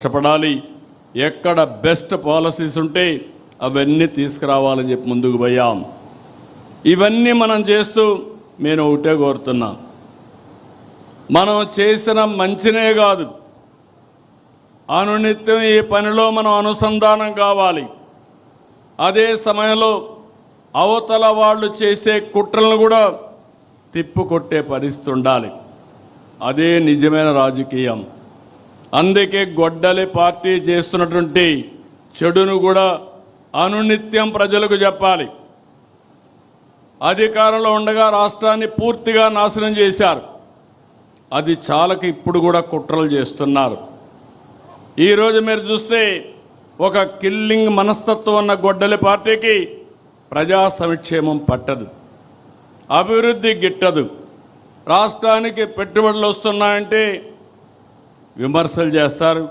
కష్టపడాలి. ఎక్కడ best policies ఉంటే అవన్నీ తీసుకురావాలని చెప్పి ముందుకు పోయాం. ఇవన్నీ మనం చేస్తూ నేను ఒకటే కోరుతున్నా, మనం చేసిన మంచినే కాదు, అనునిత్యం ఈ పనిలో మనం అనుసంధానం కావాలి. అదే సమయంలో అవతల వాళ్ళు చేసే కుట్రలను కూడా తిప్పుకొట్టే పరిస్థితి ఉండాలి. అదే నిజమైన రాజకీయం. అందుకే గొడ్డలి పార్టీ చేస్తున్నటువంటి చెడును కూడా అనునిత్యం ప్రజలకు చెప్పాలి. అధికారంలో ఉండగా రాష్ట్రాన్ని పూర్తిగా నాశనం చేశారు. అది చాలక ఇప్పుడు కూడా కుట్రలు చేస్తున్నారు. ఈరోజు మీరు చూస్తే ఒక కిల్లింగ్ మనస్తత్వం ఉన్న గొడ్డలి పార్టీకి ప్రజా సంక్షేమం పట్టదు, అభివృద్ధి గిట్టదు. రాష్ట్రానికి పెట్టుబడులు వస్తున్నాయంటే విమర్శలు చేస్తారు.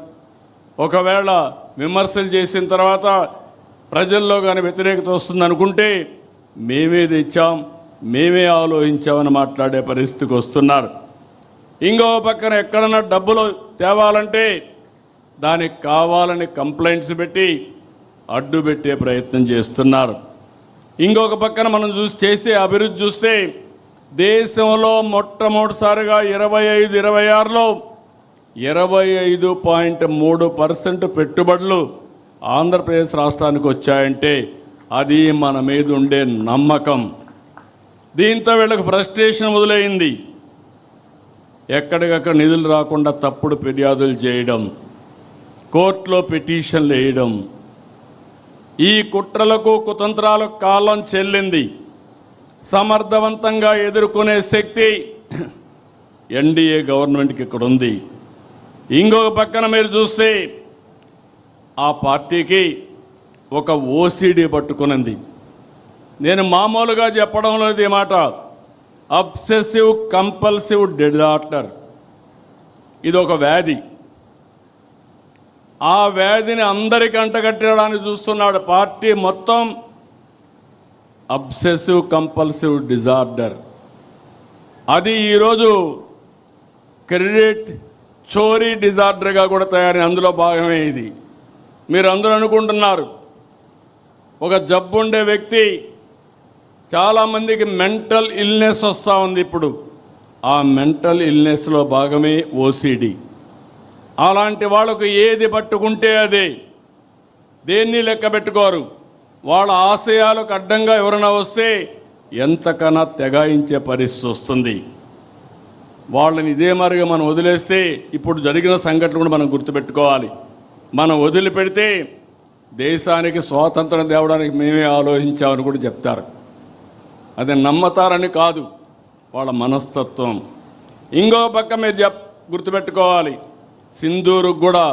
ఒకవేళ విమర్శలు చేసిన తర్వాత ప్రజల్లో కానీ వ్యతిరేకత వస్తుంది అనుకుంటే మేమే తెచ్చాం, మేమే ఆలోచించామని మాట్లాడే పరిస్థితికి వస్తున్నారు. ఇంకో పక్కన ఎక్కడన్నా డబ్బులు తేవాలంటే దానికి కావాలని కంప్లైంట్స్ పెట్టి అడ్డు పెట్టే ప్రయత్నం చేస్తున్నారు. ఇంకొక పక్కన మనం చేసే అభివృద్ధి చూస్తే దేశంలో మొట్టమొదటిసారిగా 25-26లో 25.3% పెట్టుబడులు ఆంధ్రప్రదేశ్ రాష్ట్రానికి వచ్చాయంటే అది మన మీద ఉండే నమ్మకం. దీంతో వీళ్ళకి ఫ్రస్ట్రేషన్ మొదలైంది. ఎక్కడికక్కడ నిధులు రాకుండా తప్పుడు ఫిర్యాదులు చేయడం, కోర్టులో పిటిషన్లు వేయడం, ఈ కుట్రలకు కుతంత్రాలకు కాలం చెల్లింది. సమర్థవంతంగా ఎదుర్కొనే శక్తి ఎన్డీఏ గవర్నమెంట్కి ఇక్కడ ఉంది. ఇంకొక పక్కన మీరు చూస్తే ఆ పార్టీకి ఒక ఓసిడి పట్టుకునింది. నేను మామూలుగా చెప్పడం లేదు ఈ మాట, అబ్సెసివ్ కంపల్సివ్ డిజార్డర్. ఇది ఒక వ్యాధి. ఆ వ్యాధిని అందరికీ అంటగట్టడానికి చూస్తున్నాడు పార్టీ మొత్తం. అబ్సెసివ్ కంపల్సివ్ డిజార్డర్ అది ఈరోజు క్రెడిట్ చోరీ డిజార్డర్గా కూడా తయారీ, అందులో భాగమే ఇది. మీరు అందరూ అనుకుంటున్నారు ఒక జబ్బు ఉండే వ్యక్తి, చాలామందికి మెంటల్ ఇల్నెస్ వస్తూ ఉంది. ఇప్పుడు ఆ మెంటల్ ఇల్నెస్లో భాగమే ఓసిడి. అలాంటి వాళ్ళకు ఏది పట్టుకుంటే అదే, దేన్ని లెక్క పెట్టుకోరు. వాళ్ళ ఆశయాలకు అడ్డంగా ఎవరైనా వస్తే ఎంతకన్నా తెగాయించే పరిస్థితి వస్తుంది. వాళ్ళని ఇదే మరిగా మనం వదిలేస్తే ఇప్పుడు జరిగిన సంఘటనలు కూడా మనం గుర్తుపెట్టుకోవాలి. మనం వదిలిపెడితే దేశానికి స్వాతంత్రం తేవడానికి మేమే ఆలోచించామని కూడా చెప్తారు. అది నమ్మతారని కాదు, వాళ్ళ మనస్తత్వం. ఇంకో పక్క మీరు గుర్తుపెట్టుకోవాలి, సింధూరుకు కూడా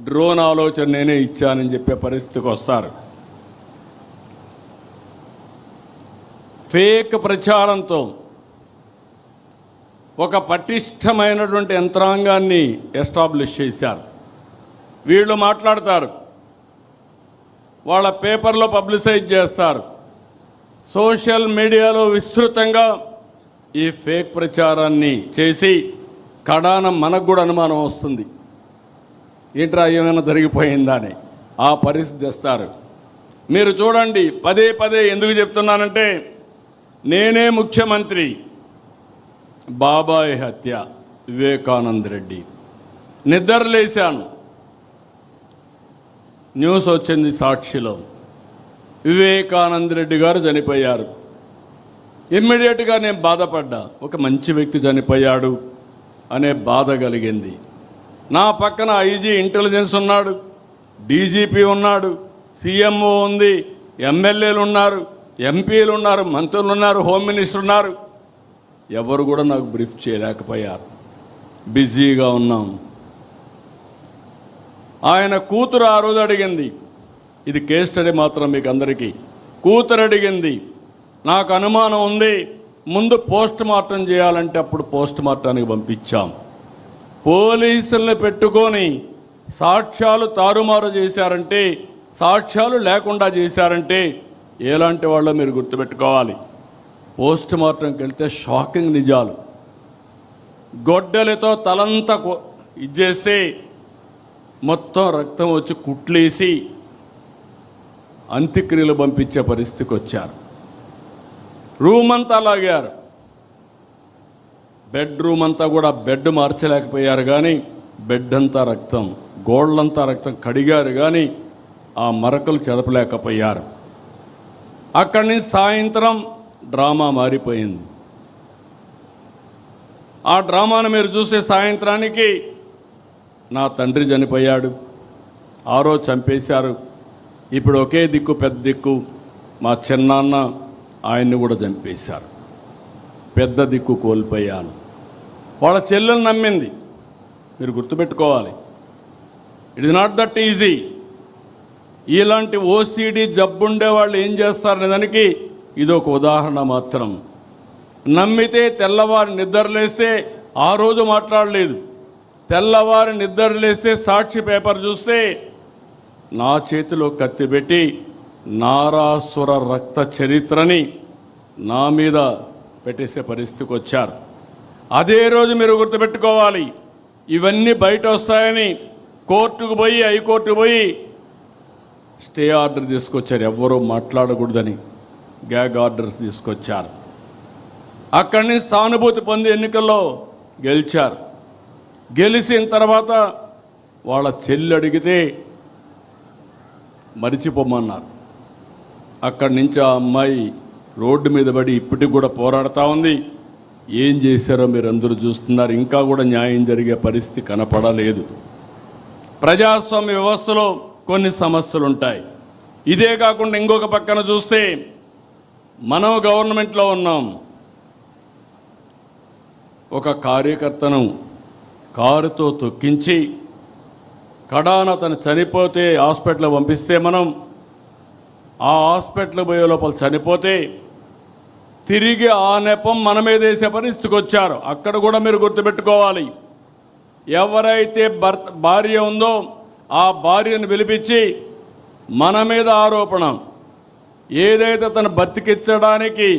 డ్రోన్ ఆలోచన నేనే ఇచ్చానని చెప్పే పరిస్థితికి వస్తారు. ఫేక్ ప్రచారంతో ఒక పటిష్టమైనటువంటి యంత్రాంగాన్ని ఎస్టాబ్లిష్ చేశారు. వీళ్ళు మాట్లాడతారు, వాళ్ళ పేపర్లో పబ్లిసైజ్ చేస్తారు, సోషల్ మీడియాలో విస్తృతంగా ఈ ఫేక్ ప్రచారాన్ని చేసి కడాన మనకు కూడా అనుమానం వస్తుంది, ఏంట్రా ఏమైనా జరిగిపోయిందా అని. ఆ పరిస్థితి తెస్తారు. మీరు చూడండి, పదే పదే ఎందుకు చెప్తున్నానంటే, నేనే ముఖ్యమంత్రి, బాబాయ్ హత్య, వివేకానంద రెడ్డి, నిద్రలేశాను, న్యూస్ వచ్చింది సాక్షిలో, వివేకానంద రెడ్డి గారు చనిపోయారు. ఇమ్మీడియట్గా నేను బాధపడ్డా, ఒక మంచి వ్యక్తి చనిపోయాడు అనే బాధ కలిగింది. నా పక్కన ఐజీ ఇంటెలిజెన్స్ ఉన్నాడు, డీజీపీ ఉన్నాడు, సీఎంఓ ఉంది, ఎమ్మెల్యేలు ఉన్నారు, ఎంపీలు ఉన్నారు, మంత్రులు ఉన్నారు, హోమ్ మినిస్టర్ ఉన్నారు. ఎవరు కూడా నాకు బ్రీఫ్ చేయలేకపోయారు, బిజీగా ఉన్నాం. ఆయన కూతురు ఆ రోజు అడిగింది, ఇది కేస్ స్టడీ మాత్రం మీకు అందరికీ, కూతురు అడిగింది, నాకు అనుమానం ఉంది, ముందు పోస్ట్ మార్టం చేయాలంటే అప్పుడు పోస్ట్ మార్టానికి పంపించాం. పోలీసుల్ని పెట్టుకొని సాక్ష్యాలు తారుమారు చేశారంటే, సాక్ష్యాలు లేకుండా చేశారంటే ఎలాంటి వాళ్ళో మీరు గుర్తుపెట్టుకోవాలి. పోస్ట్ మార్టంకి వెళ్తే షాకింగ్ నిజాలు, గొడ్డలితో తలంతా ఇచ్చేస్తే మొత్తం రక్తం వచ్చి కుట్లేసి అంత్యక్రియలు పంపించే పరిస్థితికి వచ్చారు. రూమ్ అంతా లాగారు. బెడ్రూమ్ అంతా కూడా బెడ్ మార్చలేకపోయారు, కానీ బెడ్ అంతా రక్తం, గోళ్ళంతా రక్తం కడిగారు, కానీ ఆ మరకలు చెదపలేకపోయారు. అక్కడి నుంచి సాయంత్రం డ్రామా మారిపోయింది. ఆ డ్రామాను మీరు చూసే సాయంత్రానికి నా తండ్రి చనిపోయాడు, ఆ రోజు చంపేశారు, ఇప్పుడు ఒకే దిక్కు పెద్ద దిక్కు మా చిన్నాన్న, ఆయన్ని కూడా చంపేశారు, పెద్ద దిక్కు కోల్పోయాను. వాళ్ళ చెల్లెలు నమ్మింది. మీరు గుర్తుపెట్టుకోవాలి, it is not that easy. ఇలాంటి ఓసిడి జబ్బుండే వాళ్ళు ఏం చేస్తారనే దానికి ఇది ఒక ఉదాహరణ మాత్రం. నమ్మితే తెల్లవారు నిద్రలేస్తే ఆ రోజు మాట్లాడలేదు, తెల్లవారు నిద్రలేస్తే సాక్షి పేపర్ చూస్తే నా చేతిలో కత్తి పెట్టి నారాసుర రక్త చరిత్రని నా మీద పెట్టేసే పరిస్థితికి వచ్చారు. అదే రోజు మీరు గుర్తుపెట్టుకోవాలి, ఇవన్నీ బయట వస్తాయని కోర్టుకు పోయి, హైకోర్టుకు పోయి స్టే ఆర్డర్ తీసుకొచ్చారు, ఎవ్వరూ మాట్లాడకూడదని గ్యాగ్ ఆర్డర్స్ తీసుకొచ్చారు. అక్కడి నుంచి సానుభూతి పొంది ఎన్నికల్లో గెలిచారు. గెలిచిన తర్వాత వాళ్ళ చెల్లి అడిగితే మరిచిపోమన్నారు. అక్కడి నుంచి ఆ అమ్మాయి రోడ్డు మీద పడి ఇప్పటికి కూడా పోరాడుతూ ఉంది. ఏం చేశారో మీరు అందరూ చూస్తున్నారు. ఇంకా కూడా న్యాయం జరిగే పరిస్థితి కనపడలేదు. ప్రజాస్వామ్య వ్యవస్థలో కొన్ని సమస్యలు ఉంటాయి. ఇదే కాకుండా ఇంకొక పక్కన చూస్తే మనం గవర్నమెంట్లో ఉన్నాం. ఒక కార్యకర్తను కారుతో తొక్కించి కడాన అతను చనిపోతే హాస్పిటల్ పంపిస్తే, మనం ఆ హాస్పిటల్ పోయే లోపల చనిపోతే తిరిగి ఆ నెపం మన మీద వేసే పరిస్థితికి వచ్చారు. అక్కడ కూడా మీరు గుర్తుపెట్టుకోవాలి, ఎవరైతే భార్య ఉందో ఆ భార్యను పిలిపించి మన మీద ఆరోపణ, ఏదైతే తను బతికించడానికి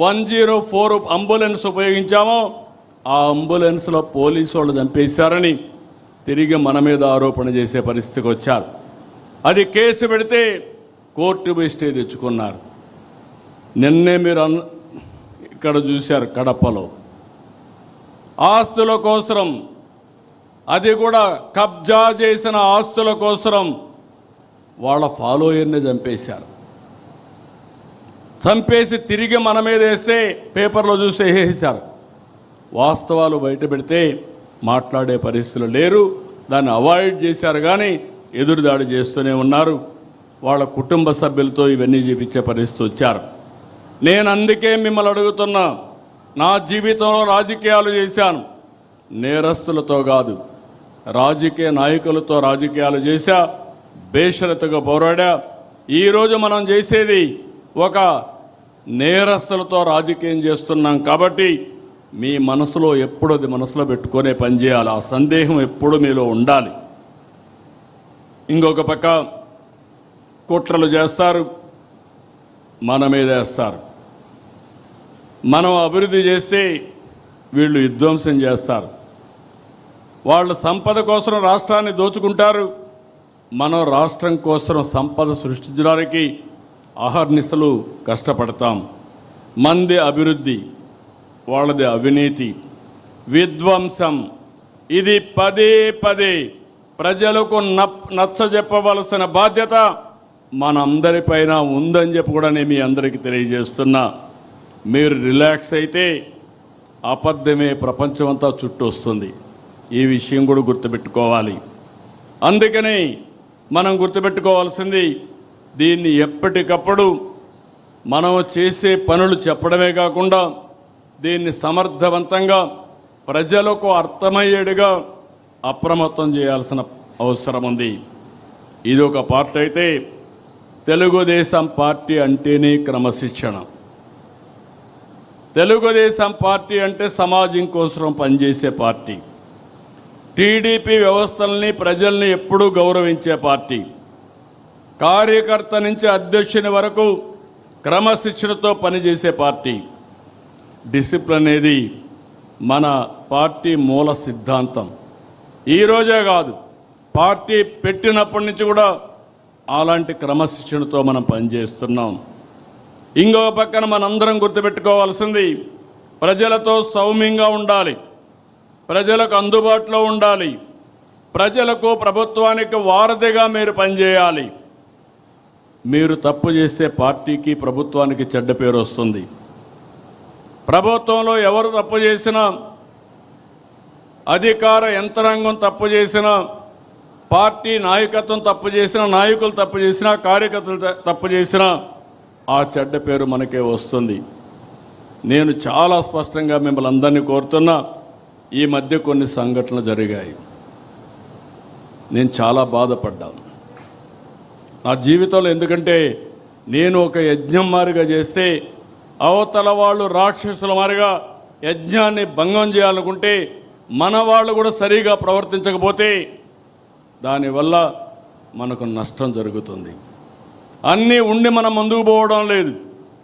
104 అంబులెన్స్ ఉపయోగించామో ఆ అంబులెన్స్లో పోలీసు వాళ్ళు చంపేశారని తిరిగి మన మీద ఆరోపణ చేసే పరిస్థితికి వచ్చారు. అది కేసు పెడితే కోర్టు పోయి స్టే తెచ్చుకున్నారు. నిన్నే మీరు ఇక్కడ చూశారు, కడపలో ఆస్తుల కోసం, అది కూడా కబ్జా చేసిన ఆస్తుల కోసం వాళ్ళ ఫాలోయర్ని చంపేశారు. చంపేసి తిరిగి మన మీద వేస్తే పేపర్లో చూస్తే వేసేశారు. వాస్తవాలు బయట పెడితే మాట్లాడే పరిస్థితులు లేరు, దాన్ని అవాయిడ్ చేశారు, కానీ ఎదురుదాడి చేస్తూనే ఉన్నారు. వాళ్ళ కుటుంబ సభ్యులతో ఇవన్నీ చేపించే పరిస్థితి వచ్చారు. నేను అందుకే మిమ్మల్ని అడుగుతున్నా, నా జీవితంలో రాజకీయాలు చేశాను, నేరస్తులతో కాదు, రాజకీయ నాయకులతో రాజకీయాలు చేశా, బేషరతుగా పోరాడా. ఈరోజు మనం చేసేది ఒక నేరస్తులతో రాజకీయం చేస్తున్నాం కాబట్టి మీ మనసులో ఎప్పుడూ అది మనసులో పెట్టుకునే పనిచేయాలి. ఆ సందేహం ఎప్పుడూ మీలో ఉండాలి. ఇంకొక పక్క కుట్రలు చేస్తారు, మన మీద వేస్తారు. మనం అభివృద్ధి చేస్తే వీళ్ళు విధ్వంసం చేస్తారు. వాళ్ళు సంపద కోసం రాష్ట్రాన్ని దోచుకుంటారు, మనం రాష్ట్రం కోసం సంపద సృష్టించడానికి అహర్నిశలు కష్టపడతాం. మంది అభివృద్ధి, వాళ్ళది అవినీతి, విధ్వంసం. ఇది పదే పదే ప్రజలకు నచ్చజెప్పవలసిన బాధ్యత మనందరిపైన ఉందని చెప్పి కూడా నేను మీ అందరికీ తెలియజేస్తున్నా. మీరు రిలాక్స్ అయితే అబద్ధమే ప్రపంచమంతా చుట్టూ వస్తుంది. ఈ విషయం కూడా గుర్తుపెట్టుకోవాలి. అందుకని మనం గుర్తుపెట్టుకోవాల్సింది, దీన్ని ఎప్పటికప్పుడు మనం చేసే పనులు చెప్పడమే కాకుండా దీన్ని సమర్థవంతంగా ప్రజలకు అర్థమయ్యేట్టుగా అప్రమత్తం చేయాల్సిన అవసరం ఉంది. ఇది ఒక పార్టీ అయితే, తెలుగుదేశం పార్టీ అంటేనే క్రమశిక్షణ. తెలుగుదేశం పార్టీ అంటే సమాజం కోసం పనిచేసే పార్టీ. టీడీపీ వ్యవస్థల్ని, ప్రజల్ని ఎప్పుడూ గౌరవించే పార్టీ. కార్యకర్త నుంచి అధ్యక్షుని వరకు క్రమశిక్షణతో పనిచేసే పార్టీ. డిసిప్లిన్ అనేది మన పార్టీ మూల సిద్ధాంతం. ఈరోజే కాదు, పార్టీ పెట్టినప్పటి నుంచి కూడా అలాంటి క్రమశిక్షణతో మనం పనిచేస్తున్నాం. ఇంకొక పక్కన మనందరం గుర్తుపెట్టుకోవాల్సింది, ప్రజలతో సౌమ్యంగా ఉండాలి, ప్రజలకు అందుబాటులో ఉండాలి, ప్రజలకు ప్రభుత్వానికి వారధిగా మీరు పనిచేయాలి. మీరు తప్పు చేస్తే పార్టీకి ప్రభుత్వానికి చెడ్డ పేరు వస్తుంది. ప్రభుత్వంలో ఎవరు తప్పు చేసినా, అధికార యంత్రాంగం తప్పు చేసినా, పార్టీ నాయకత్వం తప్పు చేసినా, నాయకులు తప్పు చేసినా, కార్యకర్తలు తప్పు చేసినా ఆ చెడ్డ పేరు మనకే వస్తుంది. నేను చాలా స్పష్టంగా మిమ్మల్ని అందరినీ కోరుతున్నా, ఈ మధ్య కొన్ని సంఘటనలు జరిగాయి. నేను చాలా బాధపడ్డాను నా జీవితంలో. ఎందుకంటే నేను ఒక యజ్ఞం మారిగా చేస్తే అవతల వాళ్ళు రాక్షసుల మారిగా యజ్ఞాన్ని భంగం చేయాలనుకుంటే, మన వాళ్ళు కూడా సరిగా ప్రవర్తించకపోతే దానివల్ల మనకు నష్టం జరుగుతుంది. అన్నీ ఉండి మనం ముందుకు పోవడం లేదు.